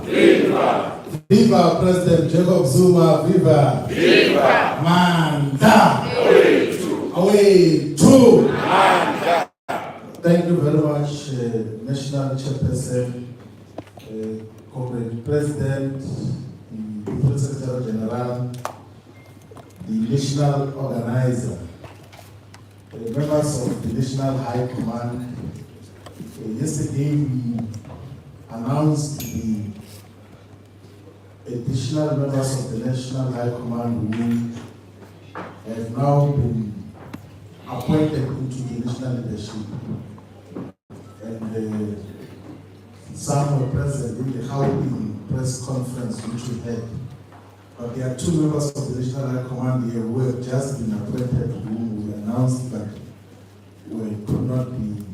Viva! Viva President Jacob Zuma! Viva! Viva! Mhlanga! Away Away to! Mhlanga! Thank you very much, National Chairperson, Comrade President, the Deputy Secretary General, the National Organizer, members of the National High Command. Yesterday we announced the additional members of the National High Command who have now been appointed into the national leadership. And some were present in the Howling press conference which we had. But there are two members of the National High Command here who have just been appointed, whom we announced that we could not be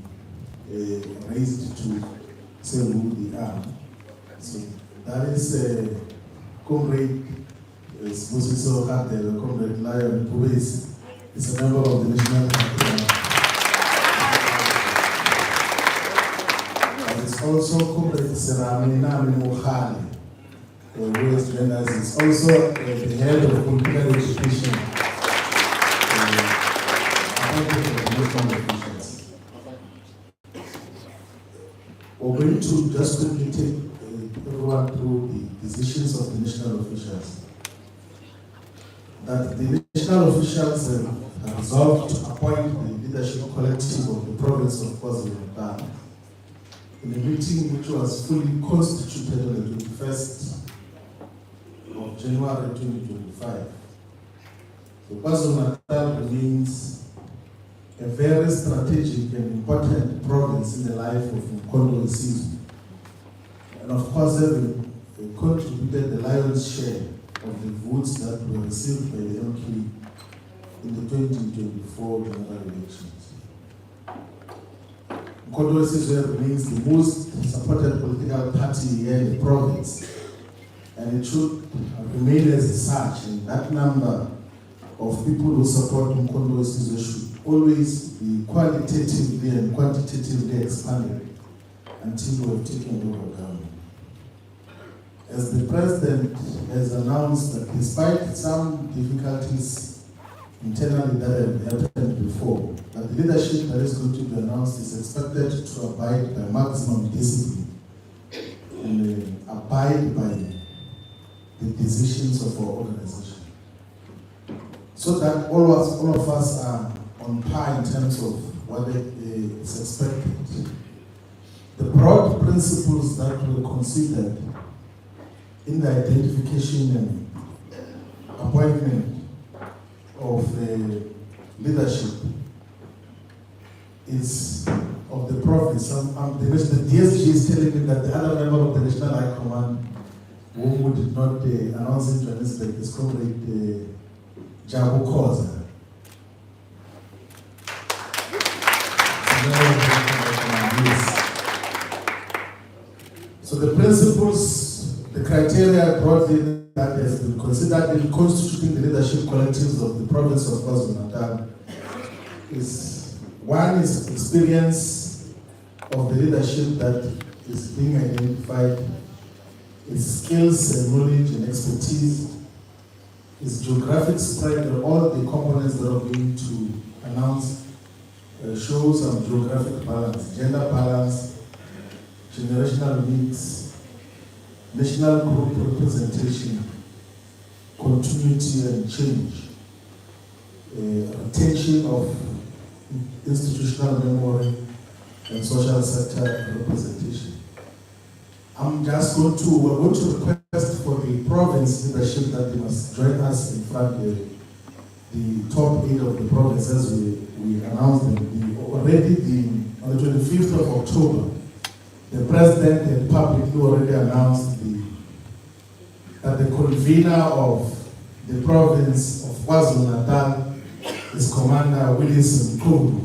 raised to say who they are. So that is Comrade Sbusiso Kate, Comrade Lion Pubesi, is a member of the National High Command. And it's also Comrade Serame Nami Mohali, who is joined us, is also the head of political education. We're going to just quickly take everyone through the decisions of the national officials. That the national officials have resolved to appoint the leadership collective of the province of KwaZulu-Natal in a meeting which was fully constituted on the 21st of January 2025. So KwaZulu-Natal remains a very strategic and important province in the life of Mkondo Nsizwe. And of course, they contributed the lion's share of the votes that were received by the MK in the 2024 general elections. Mkondo Nsizwe remains the most supported political party here in the province, and it should remain as such, and that number of people who support Mkondo Nsizwe should always be qualitatively and quantitatively expanded until we have taken over government. As the President has announced that despite some difficulties internally that have happened before, that the leadership that is going to be announced is expected to abide by maximum discipline and abide by the decisions of our organization, so that all of us are on par in terms of what is expected. The broad principles that were considered in the identification and appointment of the leadership is of the province. The DSG is telling me that the other member of the National High Command, whom we did not announce in Johannesburg, is Comrade Jabu Khoza. So the principles, the criteria broadly that has been considered in constituting the leadership collectives of the province of KwaZulu-Natal is: one is experience of the leadership that is being identified, its skills and knowledge and expertise, its geographic spread, and all the components that are going to announce show some geographic balance, gender balance, generational mix, national group representation, continuity and change, retention of institutional memory, and social sector representation. We're going to request for the province leadership that they must join us in front of the top 8 of the province as we announced them. On the 25th of October, the President and publicly already announced that the convener of the province of KwaZulu-Natal is Commander Willis Mkhulu.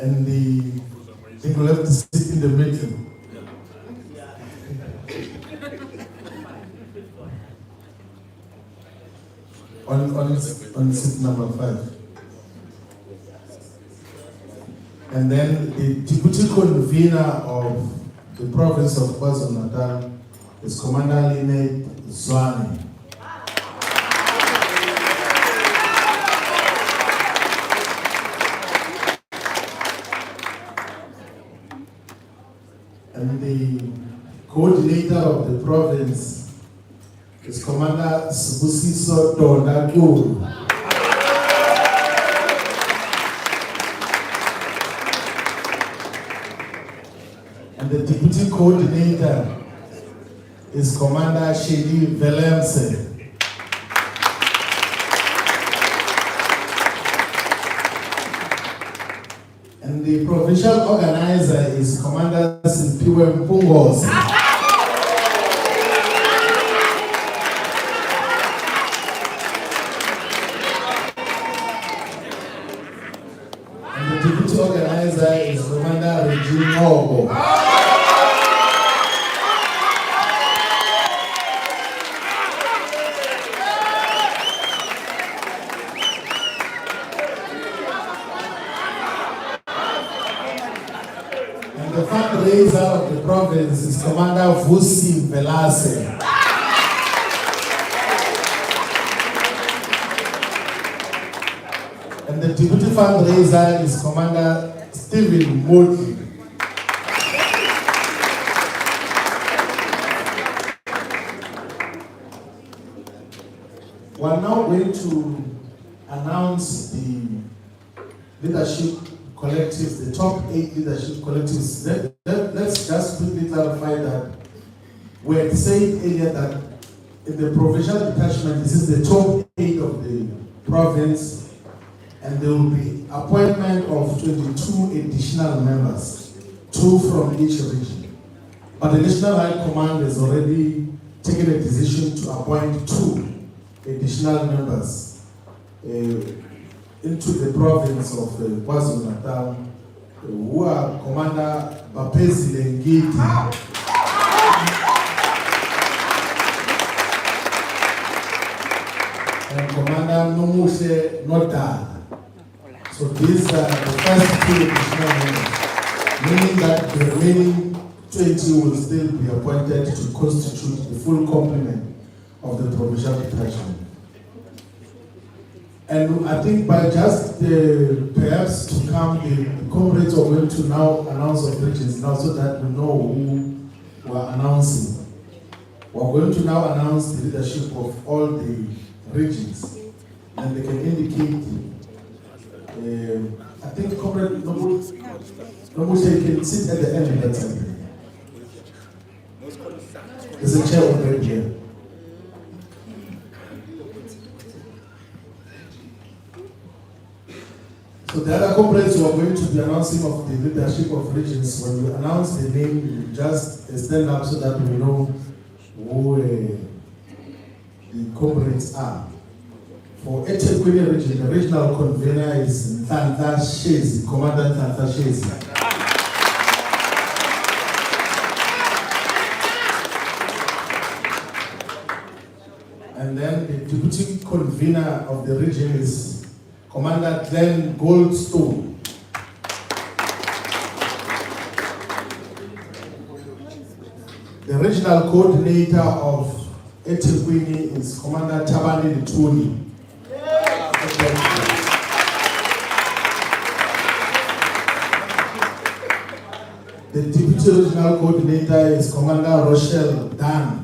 And they will have to sit in the middle. on seat number 5. And then the deputy convener of the province of KwaZulu-Natal is Commander Linet Zwane. And the coordinator of the province is Commander Sibusiso Donakulu. And the deputy coordinator is Commander Shedi Velemse. And the provincial organizer is Commander Simpiwe Mpungos. And the deputy organizer is Commander Regine Ogo. The fundraiser of the province is Commander Vusi Velase. And the deputy fundraiser is Commander Stephen Modi. We are now going to announce the leadership collectives, the top 8 leadership collectives. Let's just quickly clarify that we had said earlier that in the provincial detachment, this is the top 8 of the province, and there will be appointment of 22 additional members, 2 from each region. But the National High Command has already taken a decision to appoint 2 additional members into the province of KwaZulu-Natal, who are Commander Bapezi Lengiti and Commander Nomushe Nodal. So these are the first 2 additional members, meaning that the remaining 20 will still be appointed to constitute the full complement of the provincial detachment. And I think by just perhaps to come, the comrades are going to now announce of regions now so that we know who we are announcing. We are going to now announce the leadership of all the regions, and they can indicate. I think Comrade Nomushe can sit at the end of that time. There's a chair already here. So the other comrades who are going to be announcing of the leadership of regions, when you announce the name, you just stand up so that we know who the comrades are. For eThekwini region, the regional convener is Nhlanhla Shezi, Commander Nhlanhla Shezi. And then the deputy convener of the region is Commander Glenn Goldstone. The regional coordinator of eThekwini is Commander Tabani Lituni. The deputy regional coordinator is Commander Rochelle Dan.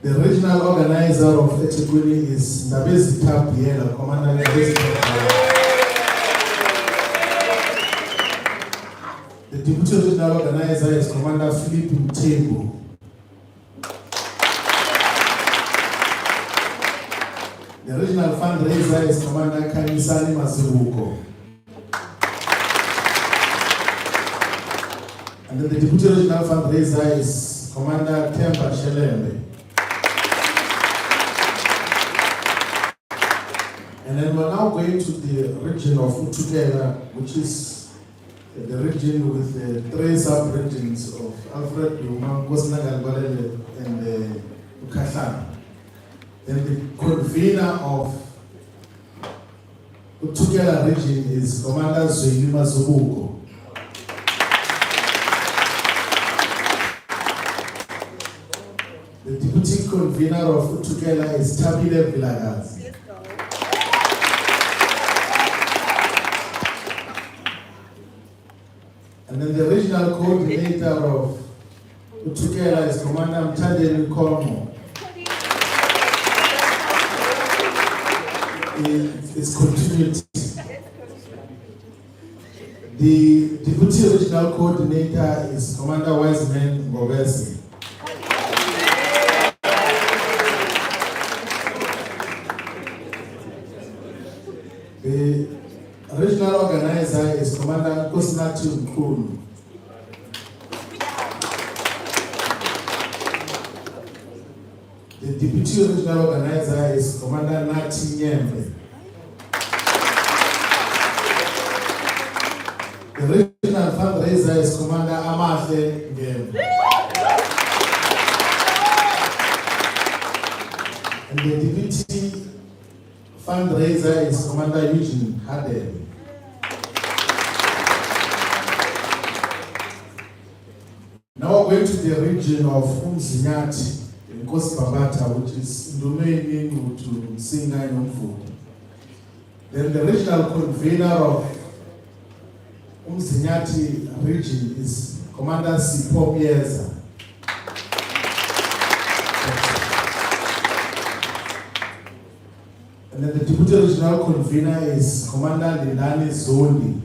The regional organizer of eThekwini is Ndabezi Tapiela, Commander Ndabezi Tapiela. The deputy regional organizer is Commander Philip Mtengo. The regional fundraiser is Commander Kamisani Masiruko. And then the deputy regional fundraiser is Commander Temba Shelembe. And then we're now going to the region of Utukela, which is the region with the 3 sub-regions of Alfred, Duma, Coastland, and Coastland. Then the convener of the Tukela region is Commander Zwelima Zubuko. The deputy convener of Tukela is Tabile Vilagaz. And then the regional coordinator of Tukela is Commander Mtandeni Kormo. It's continuity. The deputy regional coordinator is Commander Wiseman Ngobesi. The regional organizer is Commander Coastland Nkulu. The deputy regional organizer is Commander Nati Nyembe. The regional fundraiser is Commander Amahle Nyembe. And the deputy fundraiser is Commander Eugene Hadel. Now we're going to the region of Umzinyati in Kosibabata, which is domain to Singai Nomfu. Then the regional convener of Umzinyati region is Commander Sipho Mieza. And then the deputy regional convener is Commander Lilani Zondi.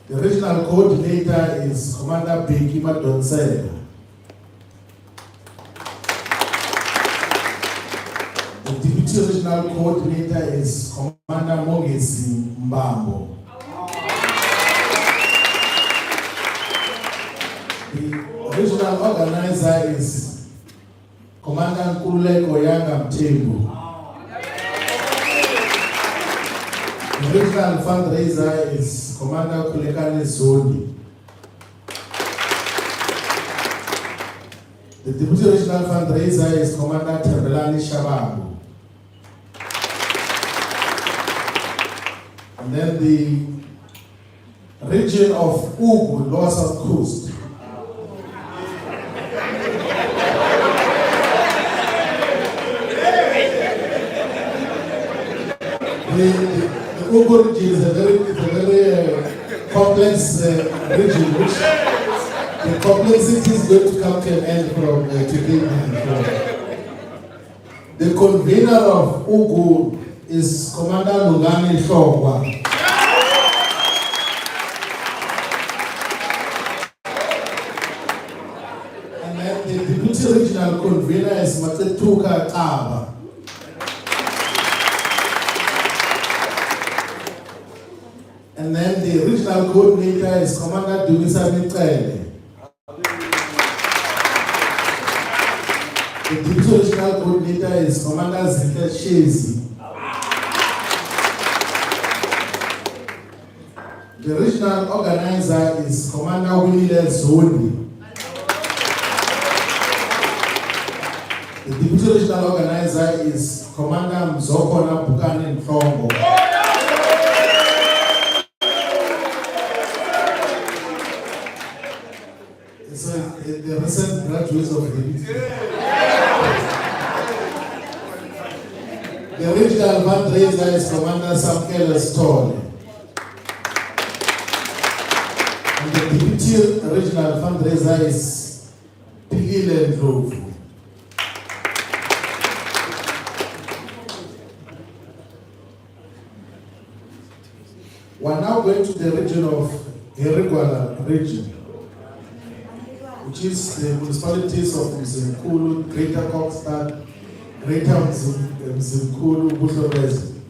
The regional coordinator is Commander Beki Madonsela. The deputy regional coordinator is Commander Mongesi Mbambo. The regional organizer is Commander Nkululeko Yanga Mtembu. The regional fundraiser is Commander Kulekane Zodi. The deputy regional fundraiser is Commander Tembelani Shababu. And then the region of Ugu, Lower South Coast. The Ugu region is a very complex region, which the complexity is going to come to an end from today. The convener of Ugu is Commander Lungani Shogwa. And then the deputy regional convener is Matetuka Taba. And then the regional coordinator is Commander Dumisa Mitrele. The deputy regional coordinator is Commander Zinke Shezi. The regional organizer is Commander Winnie Zoni. The deputy regional organizer is Commander Mzokona Bukani Nhlongo. So the recent graduates of the regional fundraiser is Commander Samkele Stone. And the deputy regional fundraiser is Pigile Ndlovu. We're now going to the region of Irigwala region, which is the municipalities of Mzimkulu, Greater Coastland, Greater Mzimkulu, Buhlebezi.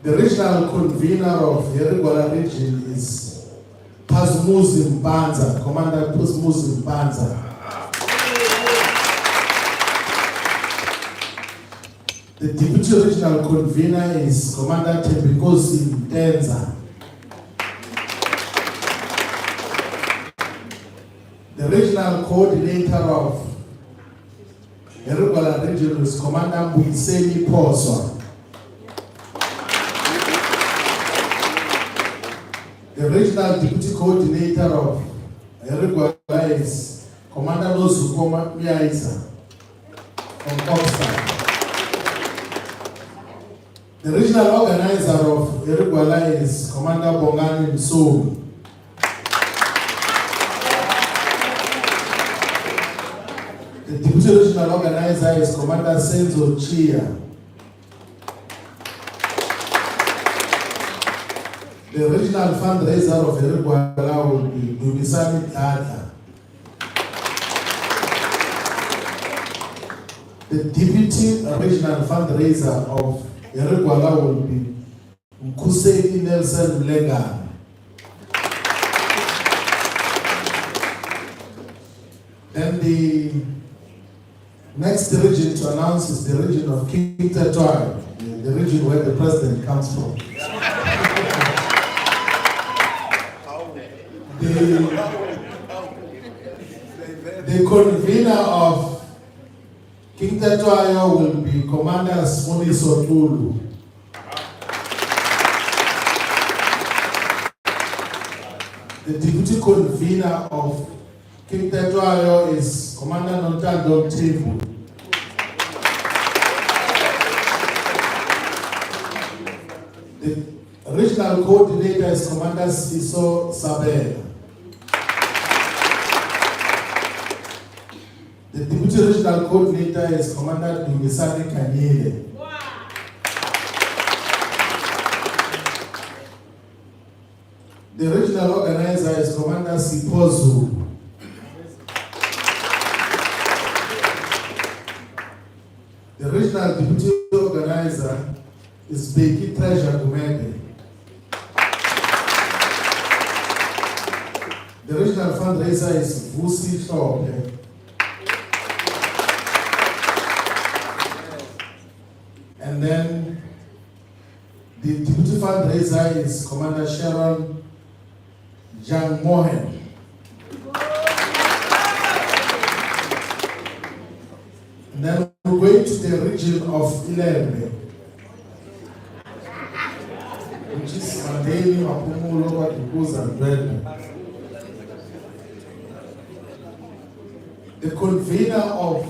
The regional convener of Irigwala region is Pazmuzi Mpanza, Commander Pazmuzi Mpanza. The Deputy Regional Convener is Commander Tembikosi Mtenza. The Regional Coordinator of Erugwala Region is Commander Mbuyiseni Poswa. The Regional Deputy Coordinator of Erugwala is Commander Nozukoma Miaisa from Coastland. The Regional Organizer of Erugwala is Commander Bongani Msomi. The Deputy Regional Organizer is Commander Senzo Chia. The Regional Fundraiser of Erugwala will be Dumisani Tata. The Deputy Regional Fundraiser of Erugwala will be Mkuseni Nelson Mhlanga. Then the next region to announce is the region of KZN, the region where the president comes from. The convener of KZN will be Commander Smuniso Tulu. The deputy convener of KZN is Commander Nontando Tibu. The regional coordinator is Commander Siso Sabela. The deputy regional coordinator is Commander Dumisani Kanyile. The regional organizer is Commander Sipozu. The regional deputy organizer is Becky Treasure Gumede. The regional fundraiser is Vusi Shope. And then the deputy fundraiser is Commander Sharon Jan Mohen. And then we're going to the region of Ilembe, which is Mandeni, Mapumulo, Kikuza, and Dwele. The convener of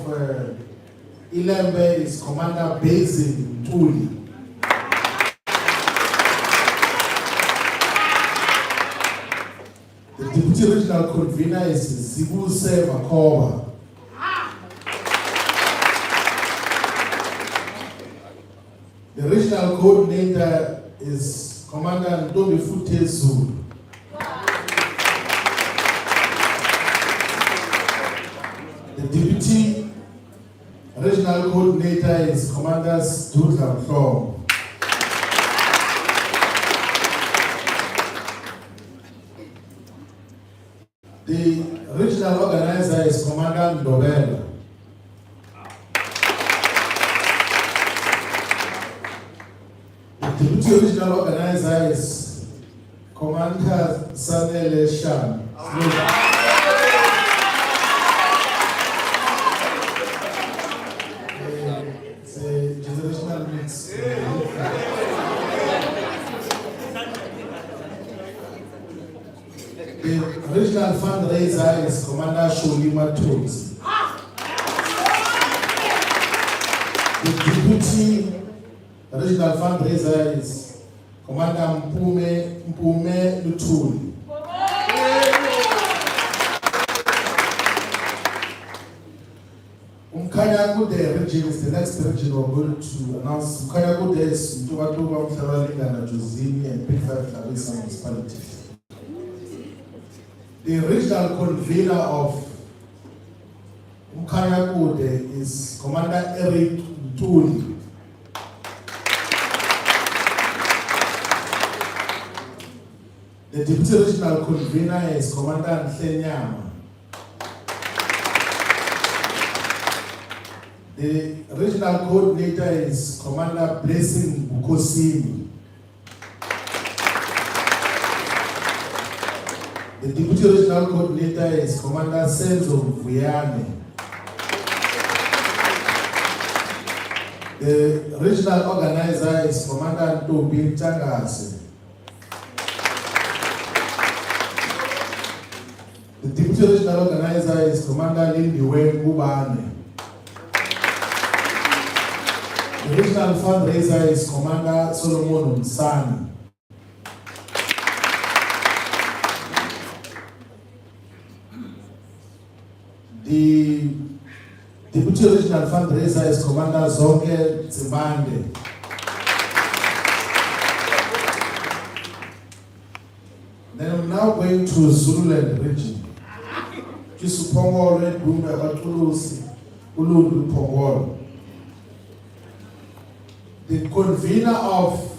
Ilembe is Commander Basil Tuli. The deputy regional convener is Zibuse Makoba. The regional coordinator is Commander Ndomi Futezu. The deputy regional coordinator is Commander Dudla Mhlongo. The regional organizer is Commander Ndobela. The deputy regional organizer is Commander Sanele Shan. It's a generational mix. The regional fundraiser is Commander Sholima Tools. The deputy regional fundraiser is Commander Mpume Lutuli. Umkanyakude region is the next region we're going to announce. Umkanyakude is Mtuwatuba, Mtaralinga, na Jozini, and Big Five Clarissa municipalities. The regional convener of Umkanyakude is Commander Eric Mtuli. The deputy regional convener is Commander Nhlenyama. The regional coordinator is Commander Blessing Bukosini. The deputy regional coordinator is Commander Senzo Vuyane. The regional organizer is Commander Ntobi Changase. The deputy regional organizer is Commander Lindiwe Kubane. The regional fundraiser is Commander Solomon Msani. The deputy regional fundraiser is Commander Zonke Zibande. Then I'm now going to Zululand region. Kisupongolo Dumbe Batulusi Ulundu Pongolo. The convener of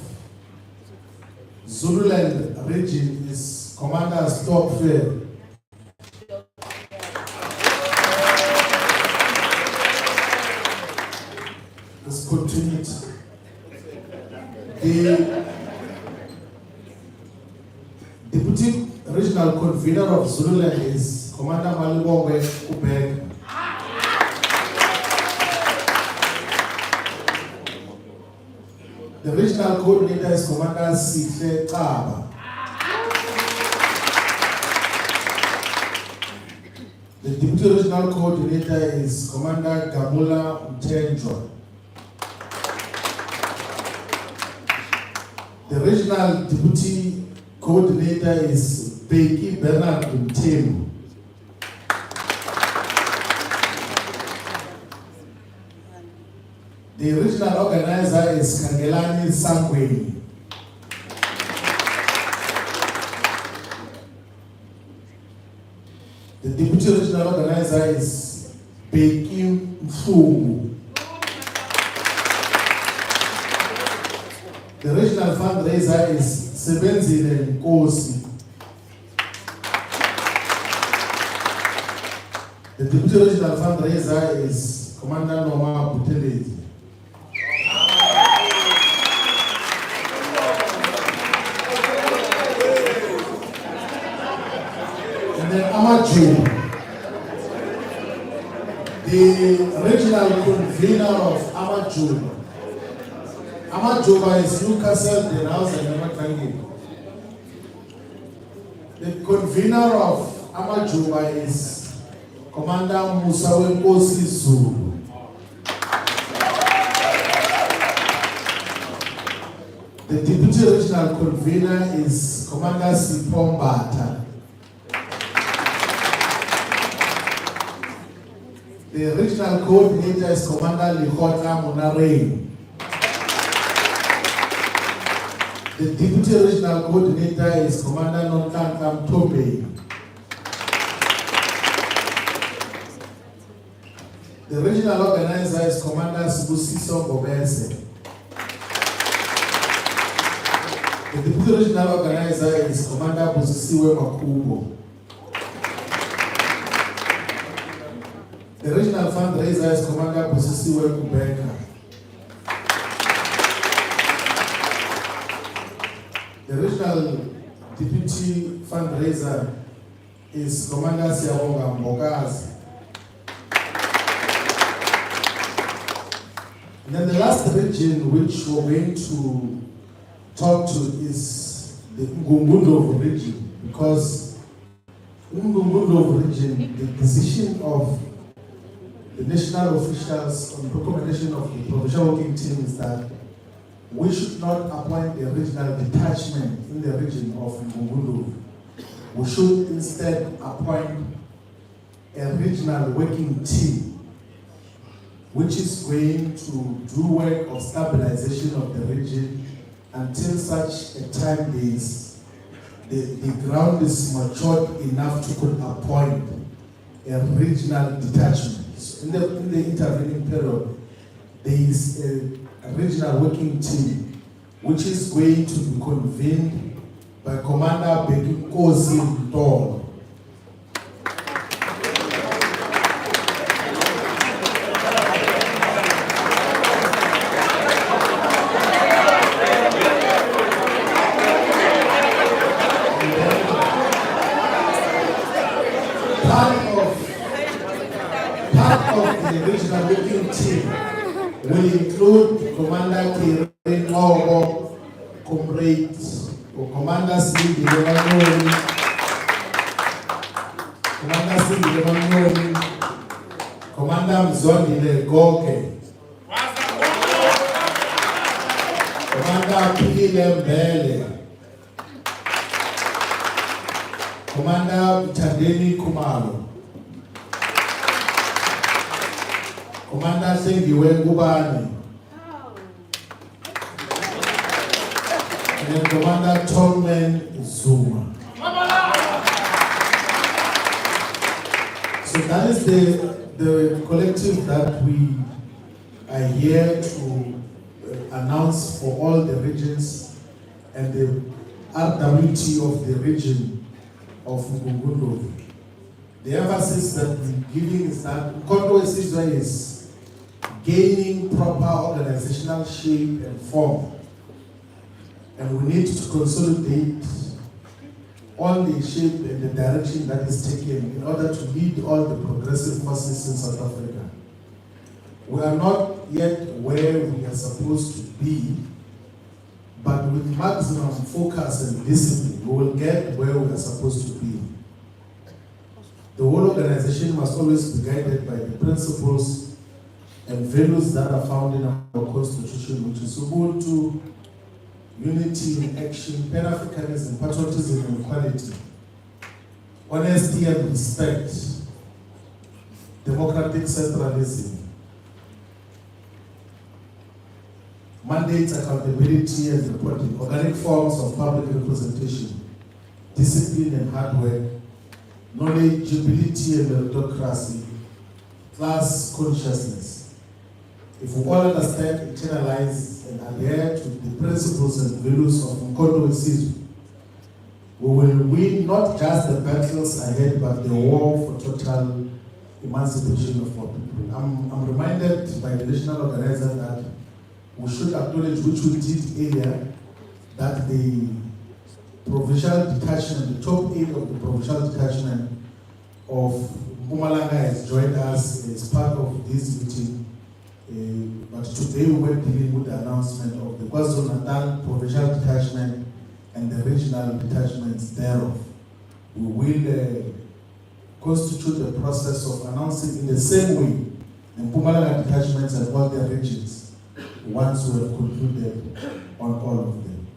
Zululand region is Commander Stockfair. Let's continue. The deputy regional convener of Zululand is Commander Malibongwe Ubek. The regional coordinator is Commander Sihle Kaba. The deputy regional coordinator is Commander Gamula Mtenjwa. The regional deputy coordinator is Becky Bernard Mtemu. The regional organizer is Kangelani Sangweni. The deputy regional organizer is Becky Mfumu. The regional fundraiser is Sebenzile Nkosi. The deputy regional fundraiser is Commander Noma Butelezi. And then Amaju, the regional convener of Amaju. Amajoba is Newcastle, the house and Namakrangi. The convener of Amajoba is Commander Musawe Kosi Zulu. The deputy regional convener is Commander Sipom Bata. The regional coordinator is Commander Likhota Monarei. The deputy regional coordinator is Commander Nonkankam Tobe. The regional organizer is Commander Sibusiso Gobese. The deputy regional organizer is Commander Busisiwe Makubo. The regional fundraiser is Commander Busisiwe Kubeka. The regional deputy fundraiser is Commander Siabonga Mbokazi. And then the last region which we're going to talk to is the Ngungundlovu region, because Ngungundlovu region, the decision of the national officials on recommendation of the provincial working team is that we should not appoint a regional detachment in the region of Ngungundlovu. We should instead appoint a regional working team which is going to do work of stabilization of the region until such a time is the ground is matured enough to could appoint a regional detachment. So in the intervening period, there is a regional working team which is going to be convened by Commander Bekikosi Mtolo. Part of the regional working team will include Commander Kiri Ogo, Comrade or Commander Sidi Lemanoni, Commander Mzondile Goke, Commander Pile Mbele, Commander Tadeni Kumalo, Commander Sengiwe Gubani, and then Commander Tolman Zuma. So that is the collective that we are here to announce for all the regions and the RWT of the region of Mgungundo. The emphasis that we're giving is that Mkondo Sizwe is gaining proper organizational shape and form. And we need to consolidate all the shape and the direction that is taken in order to lead all the progressive forces in South Africa. We are not yet where we are supposed to be, but with maximum focus and discipline, we will get where we are supposed to be. The whole organization must always be guided by the principles and values that are found in our constitution, which is Ubuntu, unity in action, Pan-Africanism, patriotism and equality, honesty and respect, democratic centralism, mandates, accountability and reporting, organic forms of public representation, discipline and hard work, knowledgeability and meritocracy, class consciousness. If we all understand, internalize, and adhere to the principles and values of Mkondo Sizwe, we will win not just the battles ahead, but the war for total emancipation of our people. I'm reminded by the national organizer that we should acknowledge, which we did earlier, that the provincial detachment, the top 8 of the provincial detachment of Mhlanga has joined us as part of this meeting. But today we were dealing with the announcement of the KwaZulu-Natal provincial detachment and the regional detachments thereof. We will constitute the process of announcing in the same way the Mhlanga detachments and all their regions once we have concluded on all of them.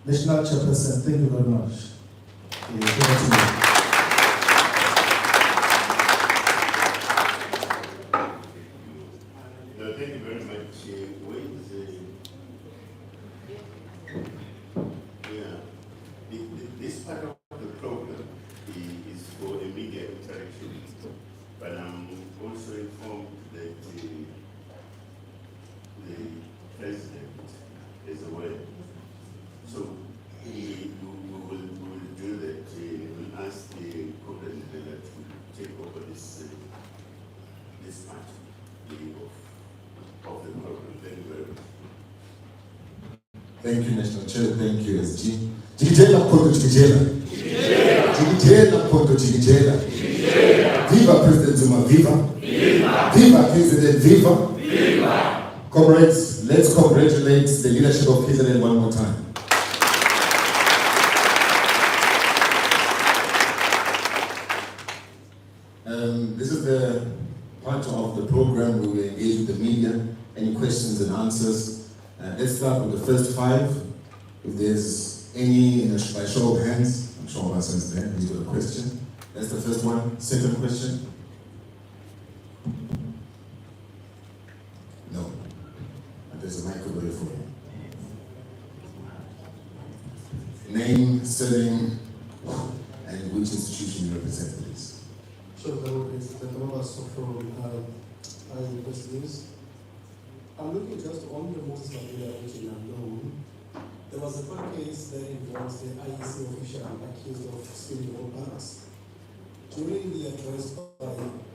National Chairperson, thank you very much. Thank you very much. This part of the program is for immediate interaction, but I'm also informed that the president is aware. So we will do that. We'll ask the program to take over this part of the program. Thank you very much. Thank you, National Chair. Thank you, SG. Jigijela Mkondo Jigijela. Jigijela Mkondo Jigijela. Viva President Zuma, viva. Viva KZN, viva. Comrades, let's congratulate the leadership of KZN one more time. This is the part of the program where we engage with the media. Any questions and answers? Let's start with the first 5. If there's any, by show of hands, I'm sure my son's there, he's got a question. That's the first one. Second question? No. There's a mic over here for you. Name, surname, and which institution you represent, please. Sure, it's the Thomas from West News. I'm looking just on the Moses Mandela region alone. There was a court case that involves the IEC official accused of stealing all banks. During the address by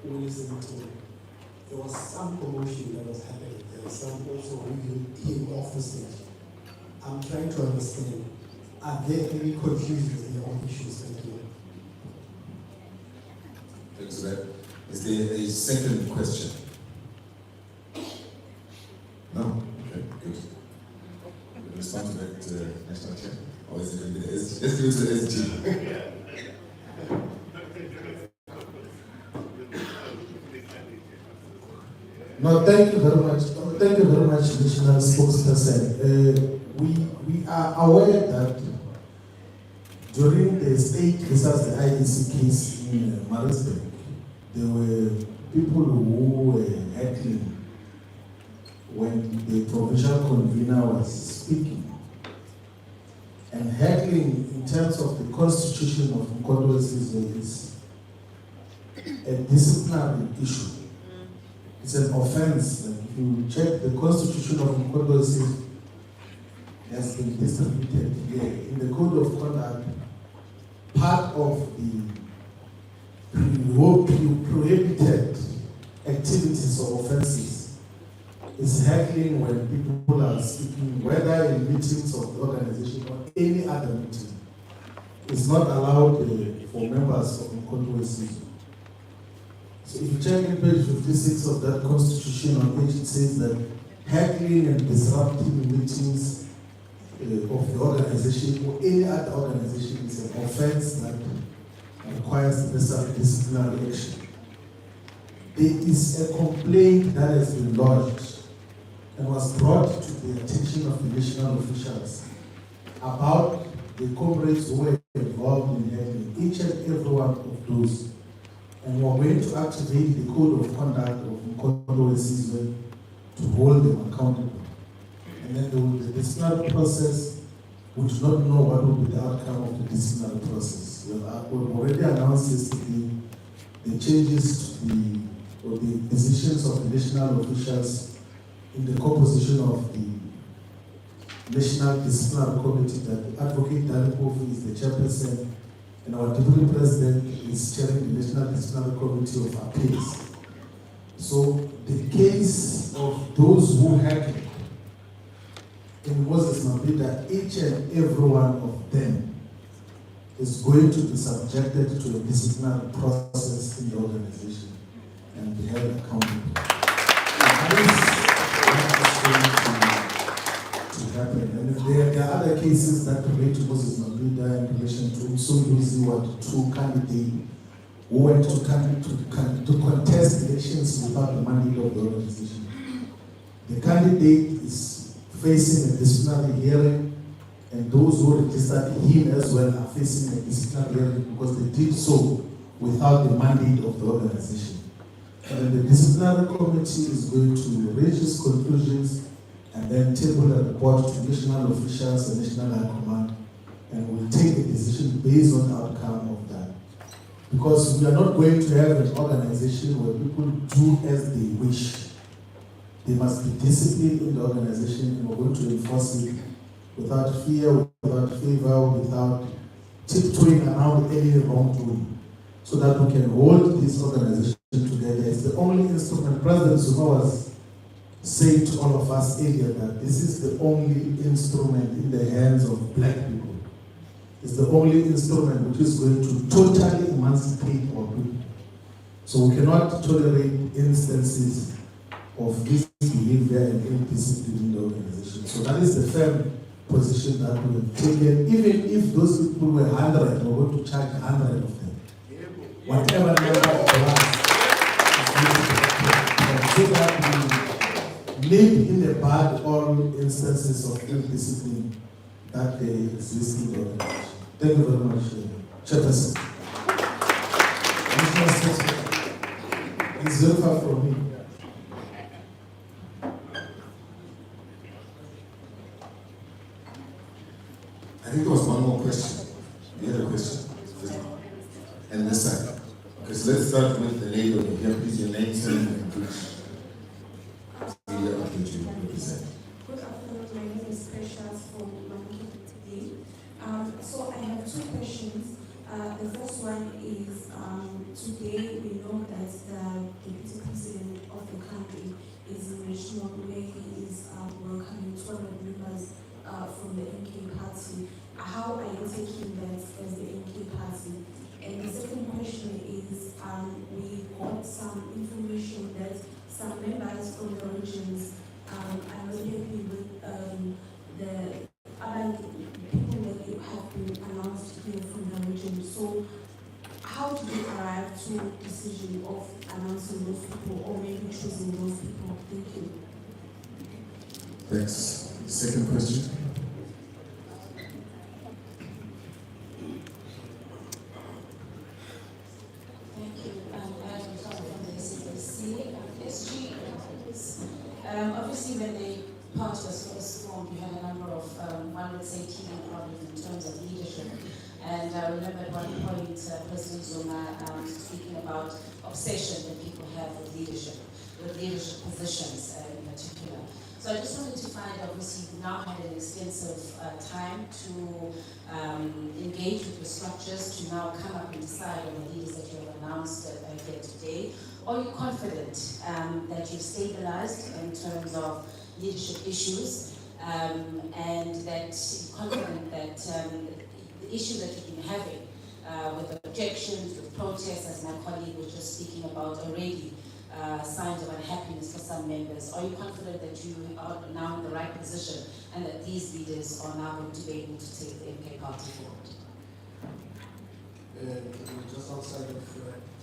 Wilson, there was some commotion that was happening. There was some also reviewing him off the stage. I'm trying to understand, are there any confusions in your own issues? Thank you. Is there a second question? No? Okay, good. We'll respond to that national chair. Or is it going to be the SG? Let's do it to the SG. No, thank you very much. Thank you very much, National Spokesperson. We are aware that during the state versus the IEC case in Maritzburg, there were people who were heckling when the provincial convener was speaking. And heckling in terms of the constitution of Mkondo is a disciplinary issue. It's an offense. Like if you check the constitution of Mkondo, it has been distributed here in the code of conduct. Part of the prohibited activities or offenses is heckling when people are speaking, whether in meetings of the organization or any other meeting. It's not allowed for members of Mkondo. So if you check in page 56 of that constitution on page, it says that heckling and disrupting meetings of the organization or any other organization is an offense that requires necessary disciplinary action. There is a complaint that has been lodged and was brought to the attention of the national officials about the comrades who were involved in heckling, each and every one of those. And we are going to activate the code of conduct of Mkondo Esizwe to hold them accountable. And then the disciplinary process, we do not know what will be the outcome of the disciplinary process. We've already announced yesterday the changes to the positions of the national officials in the composition of the National Disciplinary Committee, that Advocate Danny Kofi is the chairperson, and our Deputy President is chairing the National Disciplinary Committee of Appeals. So the case of those who hackled in Moses Mabhida, each and every one of them is going to be subjected to a disciplinary process in the organization and be held accountable. That is what is going to happen. And if there are other cases that relate to Moses Mabhida in relation to Msonduzi, two candidates who went to contest elections without the mandate of the organization. The candidate is facing a disciplinary hearing, and those who registered him as well are facing a disciplinary hearing because they did so without the mandate of the organization. And the disciplinary committee is going to reach its conclusions and then table a report to national officials and national high command, and will take a decision based on the outcome of that. Because we are not going to have an organization where people do as they wish. There must be discipline in the organization, and we're going to enforce it without fear, without favor, without tiptoeing around any wrongdoing, so that we can hold this organization together. It's the only instrument. President Zuma was saying to all of us earlier that this is the only instrument in the hands of black people. It's the only instrument which is going to totally emancipate our people. So we cannot tolerate instances of this behavior and indiscipline in the organization. So that is the firm position that we have taken. Even if those people were 100, we're going to charge 100 of them. Whatever number of us so that we live in the bad all instances of indiscipline that exist in the organization. Thank you very much, Chairperson. It's very far from me. I think there was one more question. You had a question? And this side. Okay, so let's start with the lady over here. Please, your name, sir, and which media outlet you represent. Good afternoon, my name is Precious from Mhlanga today. So I have two questions. The first one is, today we know that the Deputy President of the country is in Richmond, where he is welcoming 200 members from the NK party. How are you taking that as the NK party? And the second question is, we got some So how do we arrive to decision of announcing those people or maybe choosing those people? Thank you. Thanks. Second question. Thank you. I'm from the CBC. SG, obviously when the party was first formed, you had a number of, one would say, teething problems in terms of leadership. And I remember at one point, President Zuma speaking about obsession that people have with leadership positions in particular. So I just wanted to find, obviously, you've now had an extensive time to engage with the structures, to now come up and decide on the leaders that you have announced here today. Are you confident that you've stabilized in terms of leadership issues and that you're confident that the issues that you've been having with objections, with protests, as my colleague was just speaking about already, signs of unhappiness for some members. Are you confident that you are now in the right position and that these leaders are now going to be able to take the MK party forward? Just outside of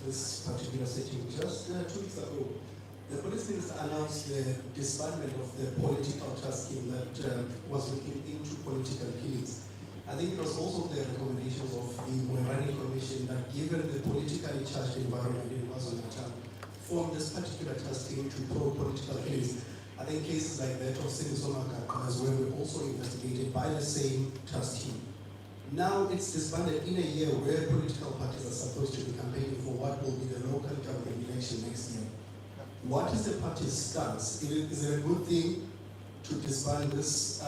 this particular setting, just 2 weeks ago, the police minister announced the disbandment of the political task team that was looking into political killings. I think it was also the recommendations of the Moerani Commission that given the politically charged environment in KwaZulu-Natal, form this particular task team to probe political killings. I think cases like that of Mhlanga as well were also investigated by the same task team. Now it's disbanded in a year where political parties are supposed to be campaigning for what will be the local government election next year. What is the party's stance? Is it a good thing to disband this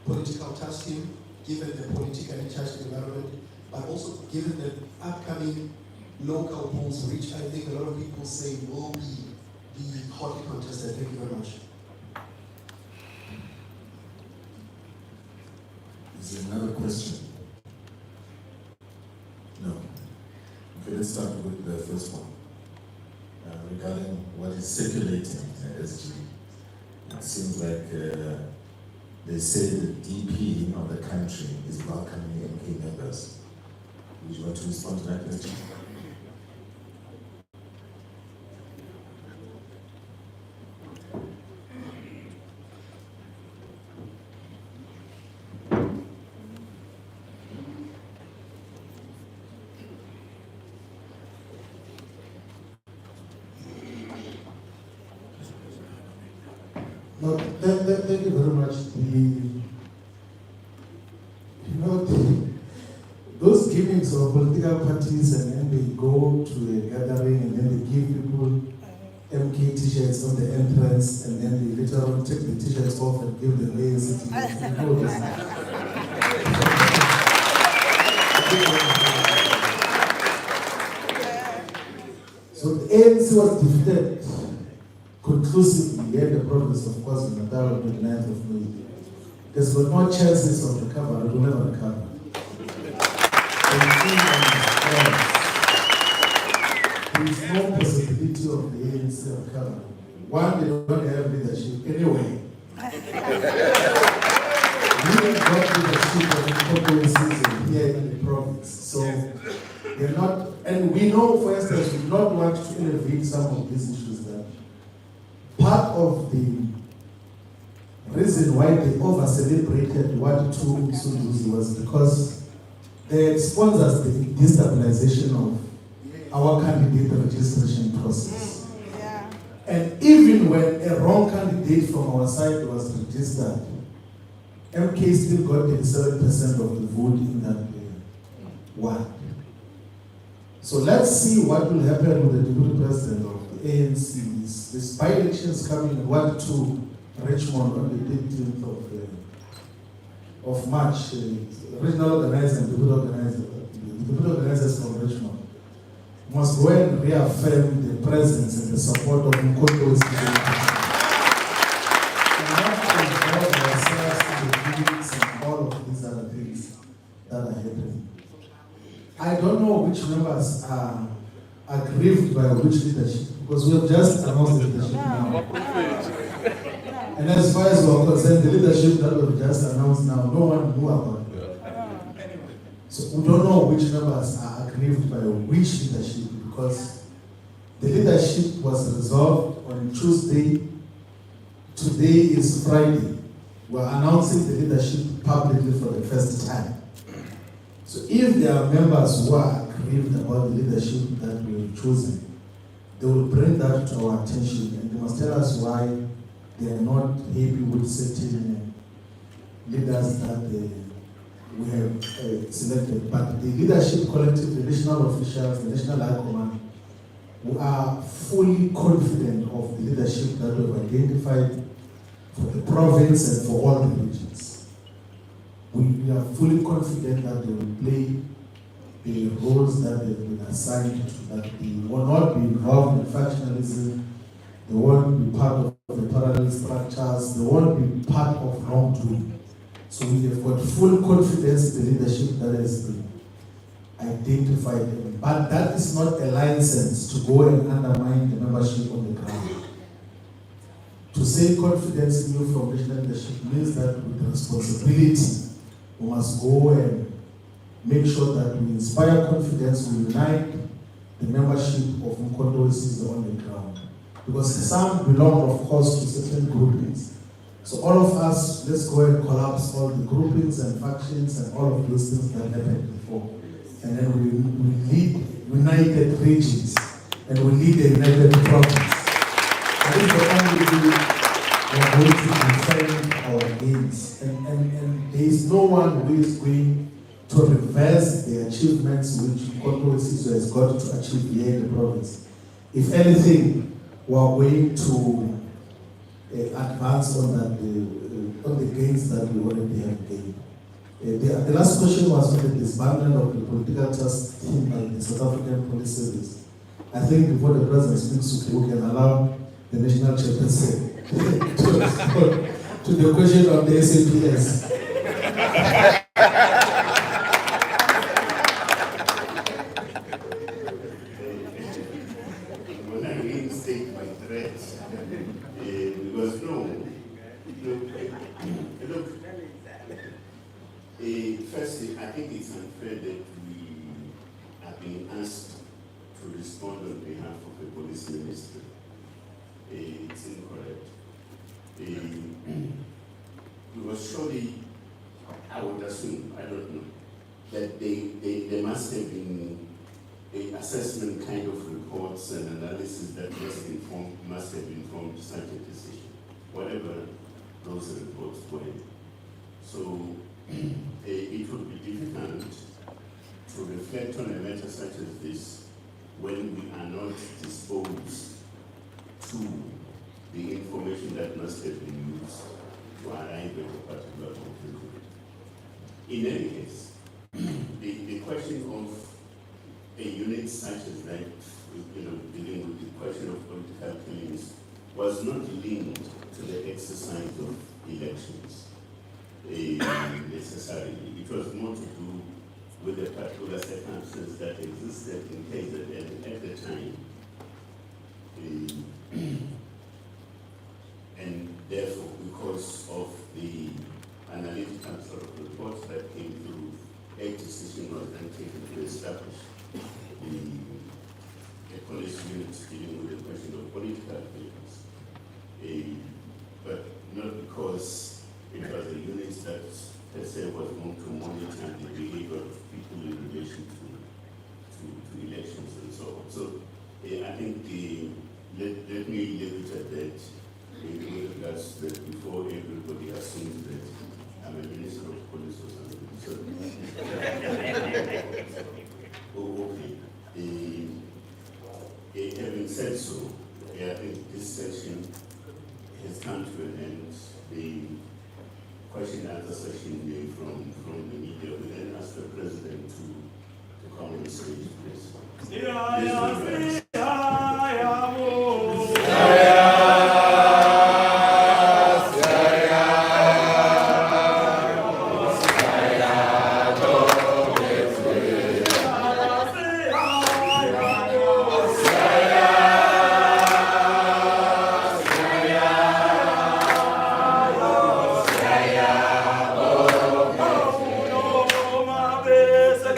political task team, given the politically charged environment, but also given the upcoming local polls, which I think a lot of people say will be hotly contested? Thank you very much. Is there another question? No. Okay, let's start with the first one. Regarding what is circulating at SG. It seems like they say the DP of the country is welcoming MK members. Would you want to respond to that question? No, thank you very much. Those givings of political parties, and then they go to a gathering and then they give people MK t-shirts on the entrance, and then they later on take the t-shirts off and give them ANC t-shirts. So the ANC was defeated conclusively in the province of KwaZulu-Natal on the 29th of May. There's got no chances of recovery, it will never recover. There is no possibility of the ANC recovery. One, they don't have leadership anyway. We have got leadership of the provinces here in the province. So they're not, and we know, for instance, we do not want to elevate some of these issues that part of the reason why they over-celebrated what two Sunduzi was because they sponsors the destabilization of our candidate registration process. Yeah. And even when a wrong candidate from our side was registered, MK still got 87% of the vote in that one. So let's see what will happen with the deputy president of the ANC. This by-elections coming in 1-2 Richmond on the 18th of March. Regional organizer and deputy organizer, the deputy organizers from Richmond must go and reaffirm the presence and the support of Mkoto's and not involve ourselves in the deeds and all of these other things that are happening. I don't know which members are aggrieved by which leadership, because we have just announced the leadership now. And as far as we're concerned, the leadership that we've just announced now, no one knew about it. So we don't know which members are aggrieved by which leadership, because the leadership was resolved on Tuesday. Today is Friday. We're announcing the leadership publicly for the first time. So if there are members who are aggrieved about the leadership that we have chosen, they will bring that to our attention and they must tell us why they are not happy with certain leaders that we have selected. But the leadership collective, the national officials, the national high command, we are fully confident of the leadership that we have identified for the province and for all the regions. We are fully confident that they will play the roles that they've been assigned to, that they will not be involved in factionalism, they won't be part of the parallel structures, they won't be part of wrongdoing. So we have got full confidence in the leadership that has been identified. But that is not a license to go and undermine the membership on the ground. To say confidence in you from national leadership means that with responsibility, we must go and make sure that we inspire confidence, we unite the membership of Mkondo on the ground. Because some belong, of course, to certain groupings. So all of us, let's go and collapse all the groupings and factions and all of those things that happened before. And then we lead united regions and we lead a united province. I think the only way we are going to defend our gains. And there is no one who is going to reverse the achievements which Mkondo has got to achieve here in the province. If anything, we are going to advance on that, on the gains that we already have gained. The last question was on the disbandment of the political trust team by the South African Police Service. I think before the President speaks, we can allow the national chairperson to respond to the question of the SAPS. When I reinstate my threat, because firstly, I think it's unfair that we are being asked to respond on behalf of the police ministry. It's incorrect. Because surely, I would assume, I don't know, that there must have been an assessment kind of reports and analysis that must have informed such a decision, whatever those reports were. So it would be difficult to reflect on a matter such as this when we are not disposed to the information that must have been used to arrive at a particular conclusion. In any case, the question of a unit such as that, dealing with the question of political killings, was not linked to the exercise of elections necessarily. It was more to do with the particular circumstances that existed in KZN at the time. And therefore, because of the analytical sort of reports that came through, a decision was then taken to establish a police unit dealing with the question of political killings. But not because it was a unit that per se was going to monitor the behavior of people in relation to elections and so on. So I think let me leave it at that. With regards to that, before everybody assumes that I'm a minister of police or something. So, okay. Having said so, I think this session has come to an end. The question and answer session from the media will then ask the President to come on the stage, please. Besa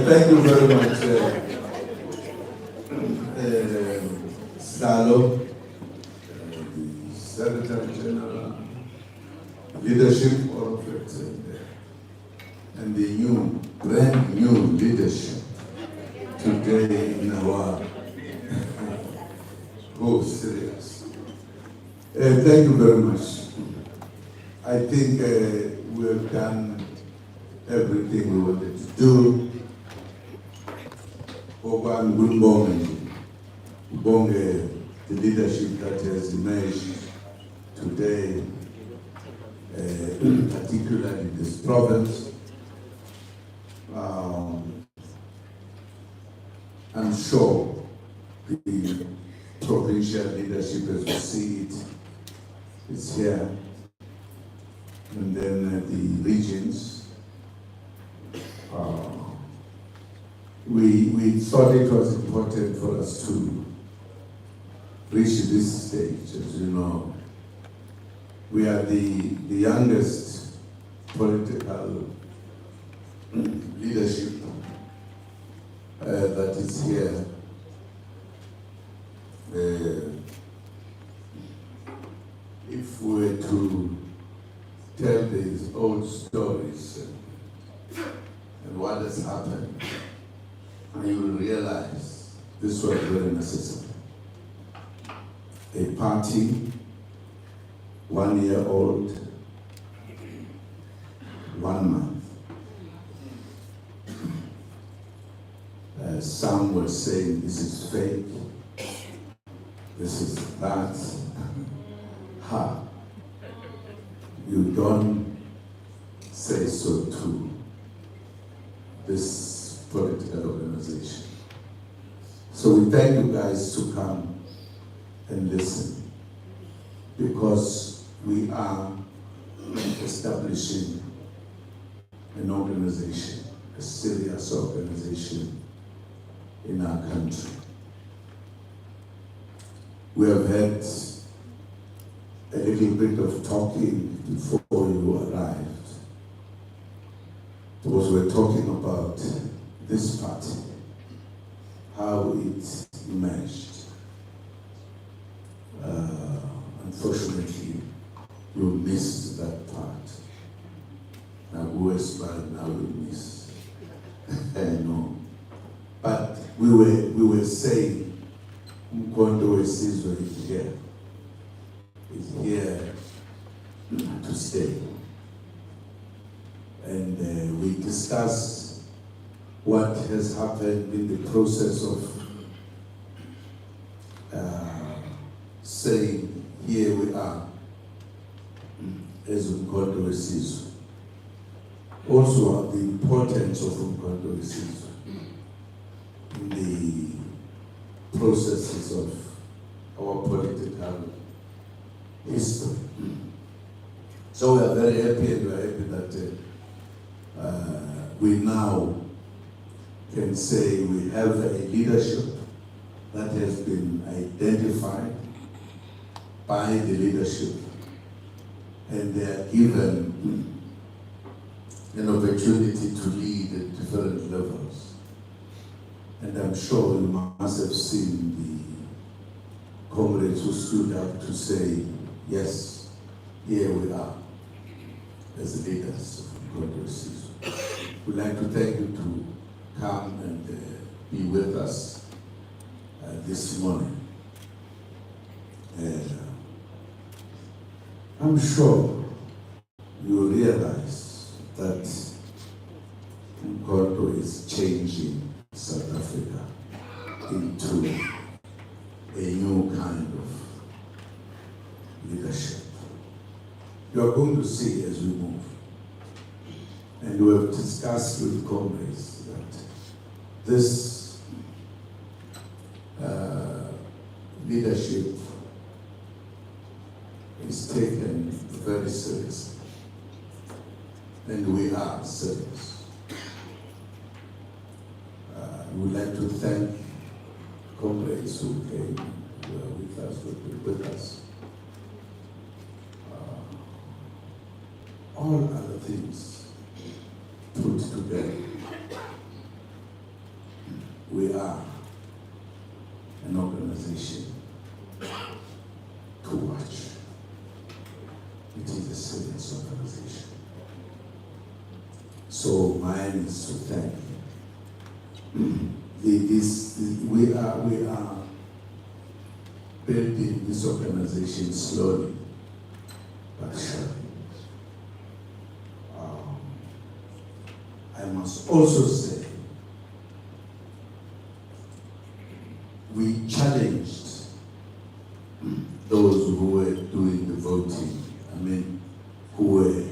Thank you very much, Salo, the Secretary General, leadership, all of it, and the new, brand new leadership today in our serious. Thank you very much. I think we have done everything we wanted to do. Oban Bonge, the leadership that has emerged today, particularly in this province. I'm sure the provincial leadership, as we see it, is here. And then the regions. We thought it was important for us to reach this stage. As you know, we are the youngest political leadership that is here. If we were to tell these old stories and what has happened, you will realize this was very necessary. A party, 1 year old, 1 month. Some were saying this is fake, this is that. Ha! You don't say so to this political organization. So we thank you guys to come and listen, because we are establishing an organization, a serious organization in our country. We have had a little bit of talking before you arrived, because we're talking about this party, how it emerged. Unfortunately, you missed that part. Now, now we miss. No. But we were saying, Mkondo Wesizwe is here. Is here to stay. And we discussed what has happened in the process of saying, here we are, as Mkondo Wesizwe. Also, the importance of Mkondo Wesizwe in the processes of our political history. So we are very happy, and we are happy that we now can say we have a leadership that has been identified by the leadership and they are given an opportunity to lead at different levels. And I'm sure you must have seen the comrades who stood up to say, yes, here we are as leaders of progressives. We'd like to thank you to come and be with us this morning. I'm sure you realize that Mkondo is changing South Africa into a new kind of leadership. You are going to see as we move. And we have discussed with comrades that this leadership is taken very seriously. And we are serious. We would like to thank comrades who came with us, who were with us. All other things put together, we are an organization to watch. It is a serious organization. So mine is to thank we are building this organization slowly but surely. I must also say, we challenged those who were doing the voting, who were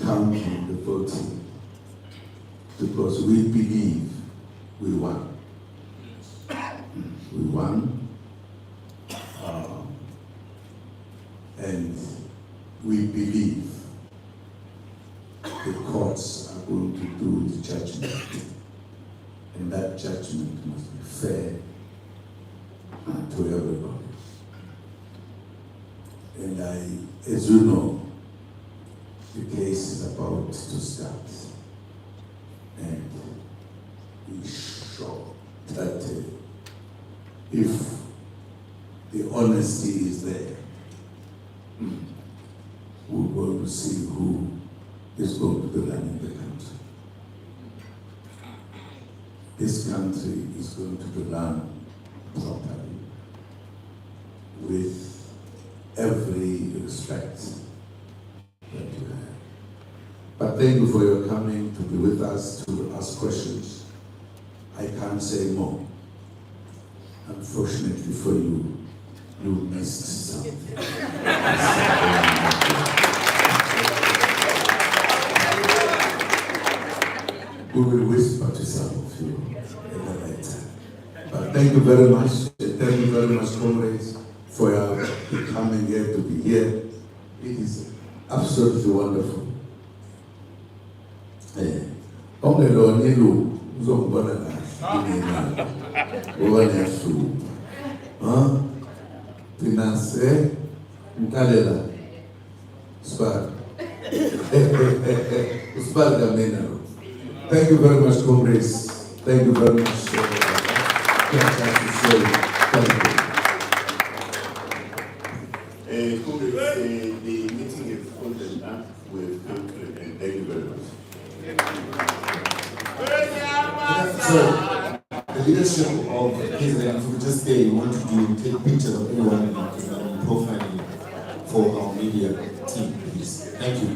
counting the voting, because we believe we won. We won, and we believe the courts are going to do the judgment, and that judgment must be fair to everybody. And as you know, the case is about to start, and we show that if the honesty is there, we're going to see who is going to be running the country. This country is going to be run properly with every respect that you have. But thank you for your coming to be with us, to ask questions. I can't say more. Unfortunately for you, you missed something. We will whisper to some of you at the right time. But thank you very much. Thank you very much, comrades, for your coming here to be here. It is absolutely wonderful. Thank you very much, comrades. Thank you very much. Comrades, the meeting is folded up. We've come to an end. Thank you very much. So, the leadership of KZN, if we just say we want to take pictures of everyone in profiling for our media team, please. Thank you.